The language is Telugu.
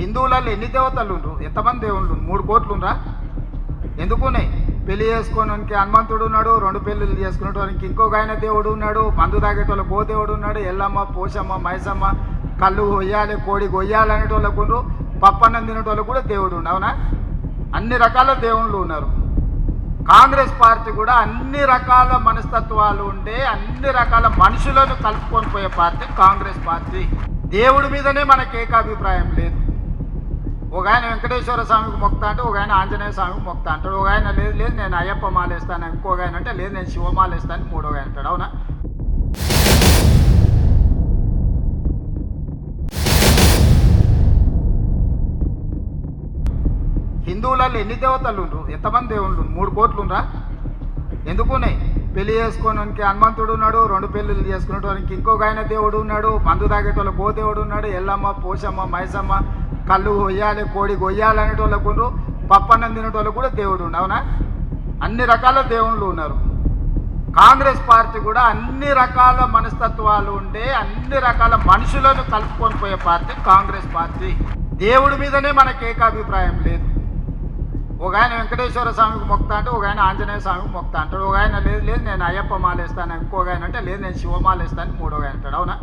హిందువులలో ఎన్ని దేవతలు ఉండ్రు? ఎంతమంది దేవుళ్ళు? 3 కోట్లు ఉండ్రా? ఎందుకున్నాయి? పెళ్లి చేసుకోవడానికి హనుమంతుడు ఉన్నాడు, 2 పెళ్ళిళ్ళు చేసుకునేటోనికి ఇంకొక ఆయన దేవుడు ఉన్నాడు, మందు తాగేటోళ్ళకి ఓ దేవుడు ఉన్నాడు, ఎల్లమ్మ, పోషమ్మ, మైసమ్మ, కళ్ళు కొయ్యాలి, కోడి కొయ్యాలి అనేటోళ్ళకు ఉండ్రు, పప్పన్నం తినేటోళ్ళకు కూడా దేవుడు ఉండు. అవునా? అన్ని రకాల దేవుళ్ళు ఉన్నారు. కాంగ్రెస్ పార్టీ కూడా అన్ని రకాల మనస్తత్వాలు ఉండే అన్ని రకాల మనుషులను కలుపుకొని పోయే పార్టీ కాంగ్రెస్ పార్టీ. దేవుడి మీదనే మనకి ఏకాభిప్రాయం లేదు. ఒక ఆయన వెంకటేశ్వర స్వామికి మొక్తా అంటే ఒక ఆయన ఆంజనేయ స్వామికి మొక్తా అంటాడు, ఒక ఆయన లేదు లేదు నేను అయ్యప్ప మాలేస్తాను, ఇంకొక ఆయన అంటే లేదు నేను శివమాలేస్తాను, మూడో ఆయన అంటాడు. అవునా? హిందువులలో ఎన్ని దేవతలు ఉండ్రు? ఎంతమంది దేవుళ్ళు? 3 కోట్లు ఉండ్రా? ఎందుకున్నాయి? పెళ్లి చేసుకోవడానికి హనుమంతుడు ఉన్నాడు, 2 పెళ్ళిళ్ళు చేసుకునేటోనికి ఇంకొక ఆయన దేవుడు ఉన్నాడు, మందు తాగేటోళ్ళకి ఓ దేవుడు ఉన్నాడు, ఎల్లమ్మ, పోషమ్మ, మైసమ్మ, కళ్ళు కొయ్యాలి, కోడి కొయ్యాలి అనేటోళ్ళకు ఉండ్రు, పప్పన్నం తినేటోళ్ళకు కూడా దేవుడు ఉండు. అవునా? అన్ని రకాల దేవుళ్ళు ఉన్నారు. కాంగ్రెస్ పార్టీ కూడా అన్ని రకాల మనస్తత్వాలు ఉండే అన్ని రకాల మనుషులను కలుపుకొని పోయే పార్టీ కాంగ్రెస్ పార్టీ. దేవుడి మీదనే మనకి ఏకాభిప్రాయం లేదు. ఒక ఆయన వెంకటేశ్వర స్వామికి మొక్తా అంటే ఒక ఆయన ఆంజనేయ స్వామికి మొక్తా అంటాడు, ఒక ఆయన లేదు లేదు నేను అయ్యప్ప మాలేస్తాను, ఇంకొక ఆయన అంటే లేదు నేను శివమాలేస్తాను, మూడో ఆయన అంటాడు. అవునా?